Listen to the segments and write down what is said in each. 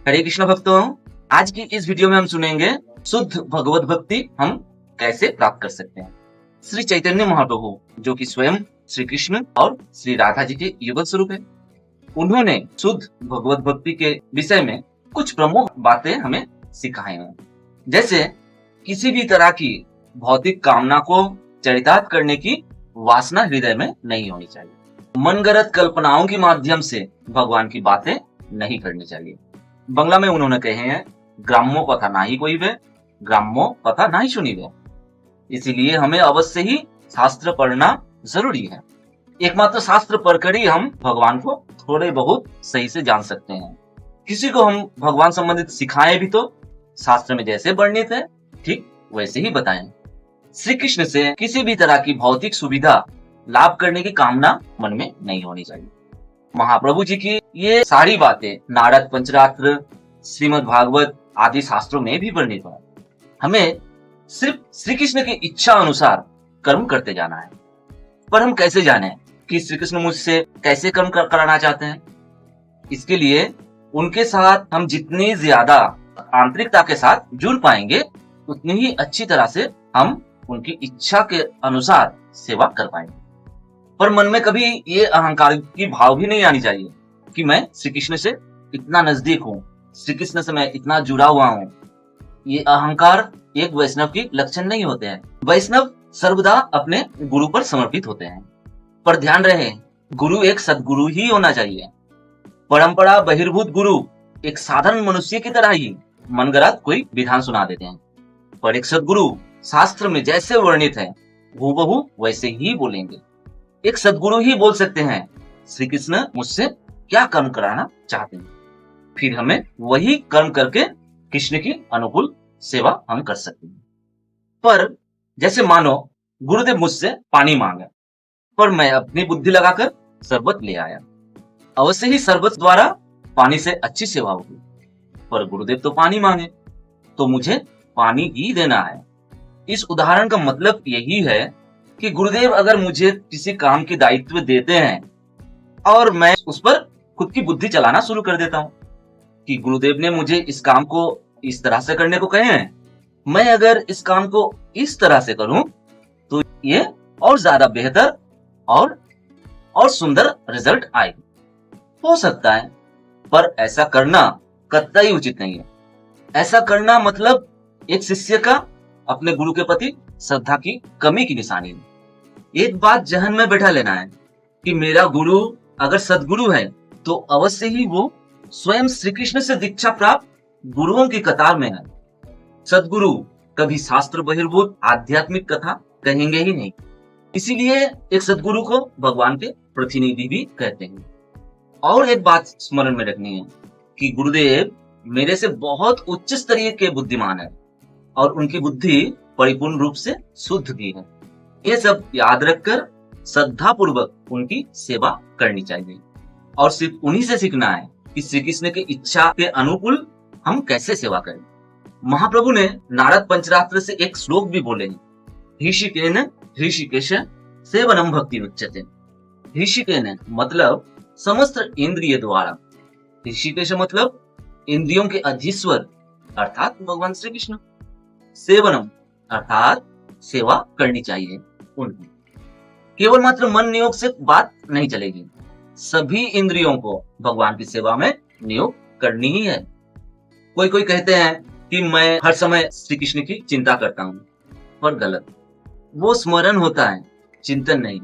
हरे कृष्ण भक्तों, आज की इस वीडियो में हम सुनेंगे शुद्ध भगवत भक्ति हम कैसे प्राप्त कर सकते हैं। श्री चैतन्य महाप्रभु जो कि स्वयं श्री कृष्ण और श्री राधा जी के युगल स्वरूप है, उन्होंने शुद्ध भगवत भक्ति के विषय में कुछ प्रमुख बातें हमें सिखाई हैं। जैसे किसी भी तरह की भौतिक कामना को चरितार्थ करने की वासना हृदय में नहीं होनी चाहिए। मनगढ़ंत कल्पनाओं के माध्यम से भगवान की बातें नहीं करनी चाहिए। बंगला में उन्होंने कहे हैं, ग्राम्यो कथा ना ही कोई वे, ग्राम्यो कथा ना ही सुनी वे। इसीलिए हमें अवश्य ही शास्त्र पढ़ना जरूरी है। एकमात्र शास्त्र पढ़कर ही हम भगवान को थोड़े बहुत सही से जान सकते हैं। किसी को हम भगवान संबंधित सिखाएं भी तो शास्त्र में जैसे वर्णित है ठीक वैसे ही बताएं। श्री कृष्ण से किसी भी तरह की भौतिक सुविधा लाभ करने की कामना मन में नहीं होनी चाहिए। महाप्रभु जी की ये सारी बातें नारद पंचरात्र, श्रीमद् भागवत आदि शास्त्रों में भी वर्णित है। हमें सिर्फ श्री कृष्ण की इच्छा अनुसार कर्म करते जाना है। पर हम कैसे जाने कि श्री कृष्ण मुझसे कैसे कर्म कराना चाहते हैं? इसके लिए उनके साथ हम जितनी ज्यादा आंतरिकता के साथ जुड़ पाएंगे उतनी ही अच्छी तरह से हम उनकी इच्छा के अनुसार सेवा कर पाएंगे। पर मन में कभी ये अहंकार की भाव भी नहीं आनी चाहिए कि मैं श्री कृष्ण से इतना नजदीक हूँ, श्री कृष्ण से मैं इतना जुड़ा हुआ हूँ। ये अहंकार एक वैष्णव की लक्षण नहीं होते हैं। वैष्णव सर्वदा अपने गुरु पर समर्पित होते हैं। पर ध्यान रहे, गुरु एक सद्गुरु ही होना चाहिए। परंपरा बहिर्भूत गुरु एक साधारण मनुष्य की तरह ही मनगढ़ंत कोई विधान सुना देते हैं। पर एक सद्गुरु शास्त्र में जैसे वर्णित है हूबहू वैसे ही बोलेंगे। एक सद्गुरु ही बोल सकते हैं श्री कृष्ण मुझसे क्या कर्म कराना चाहते हैं, फिर हमें वही कर्म करके कृष्ण की अनुकूल सेवा हम कर सकते हैं। पर जैसे मानो गुरुदेव मुझसे पानी मांगे पर मैं अपनी बुद्धि लगाकर शरबत ले आया, अवश्य ही शरबत द्वारा पानी से अच्छी सेवा होगी। पर गुरुदेव तो पानी मांगे तो मुझे पानी ही देना है। इस उदाहरण का मतलब यही है कि गुरुदेव अगर मुझे किसी काम की दायित्व देते हैं और मैं उस पर खुद की बुद्धि चलाना शुरू कर देता हूँ कि गुरुदेव ने मुझे इस काम को इस तरह से करने को कहे हैं, मैं अगर इस काम को इस तरह से करूं तो ये और ज्यादा बेहतर और सुंदर रिजल्ट आएगी। हो सकता है, पर ऐसा करना कतई उचित नहीं है। ऐसा करना मतलब एक शिष्य का अपने गुरु के प्रति श्रद्धा की कमी की निशानी है। एक बात जहन में बैठा लेना है कि मेरा गुरु अगर सद्गुरु है तो अवश्य ही वो स्वयं श्री कृष्ण से दीक्षा प्राप्त गुरुओं की कतार में है। सद्गुरु कभी शास्त्र बहिर्भूत आध्यात्मिक कथा कहेंगे ही नहीं। इसीलिए एक सद्गुरु को भगवान के प्रतिनिधि भी कहते हैं। और एक बात स्मरण में रखनी है कि गुरुदेव मेरे से बहुत उच्च स्तरीय के बुद्धिमान है और उनकी बुद्धि परिपूर्ण रूप से शुद्ध भी है। ये सब याद रखकर श्रद्धा पूर्वक उनकी सेवा करनी चाहिए और सिर्फ उन्हीं से सीखना है कि श्री कृष्ण की इच्छा के अनुकूल हम कैसे सेवा करें। महाप्रभु ने नारद पंचरात्र से एक श्लोक भी बोले हैं, ऋषिकेन ऋषिकेश सेवनम भक्ति उच्यते। ऋषिकेन मतलब समस्त इंद्रिय द्वारा, ऋषिकेश मतलब इंद्रियों के अधीश्वर अर्थात भगवान श्री कृष्ण। सेवनम अर्थात सेवा करनी चाहिए उनकी। केवल मात्र मन नियोग से बात नहीं चलेगी, सभी इंद्रियों को भगवान की सेवा में नियोग करनी ही है। कोई कहते हैं कि मैं हर समय श्री कृष्ण की चिंता करता हूँ, पर गलत। वो स्मरण होता है, चिंतन नहीं।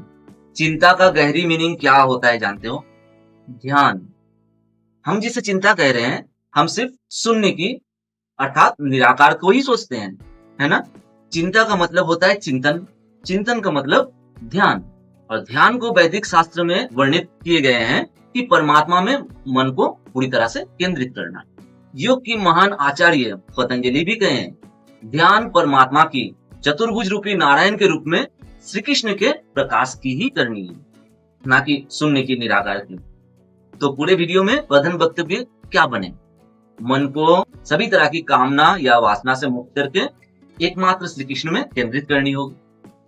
चिंता का गहरी मीनिंग क्या होता है जानते हो? ध्यान। हम जिसे चिंता कह रहे हैं हम सिर्फ शून्य की अर्थात निराकार को ही सोचते हैं, है ना? चिंता का मतलब होता है चिंतन, चिंतन का मतलब ध्यान। और ध्यान को वैदिक शास्त्र में वर्णित किए गए हैं कि परमात्मा में मन को पूरी तरह से केंद्रित करना। योग की महान आचार्य पतंजलि भी कहे हैं, ध्यान परमात्मा की चतुर्भुज रूपी नारायण के रूप में श्री कृष्ण के प्रकाश की ही करनी है, ना कि शून्य की निराकार की। तो पूरे वीडियो में प्रधान वक्तव्य क्या बने? मन को सभी तरह की कामना या वासना से मुक्त करके एकमात्र श्री कृष्ण में केंद्रित करनी होगी,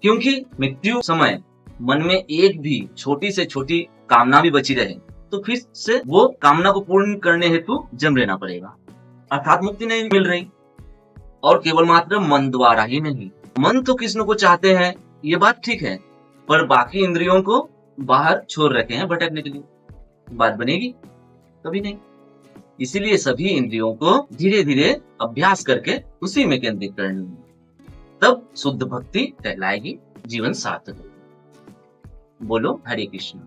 क्योंकि मृत्यु समय मन में एक भी छोटी से छोटी कामना भी बची रहे तो फिर से वो कामना को पूर्ण करने हेतु जम लेना पड़ेगा। अर्थात मुक्ति नहीं मिल रही। और केवल मात्र मन द्वारा ही नहीं, मन तो कृष्ण को चाहते हैं, ये बात ठीक है, पर बाकी इंद्रियों को बाहर छोड़ रखे हैं भटकने के लिए। बात बनेगी? कभी नहीं। इसीलिए सभी इंद्रियों को धीरे धीरे अभ्यास करके उसी में केंद्रित करनी है, तब शुद्ध भक्ति कहलाएगी, जीवन सार्थक होगा। बोलो हरे कृष्ण।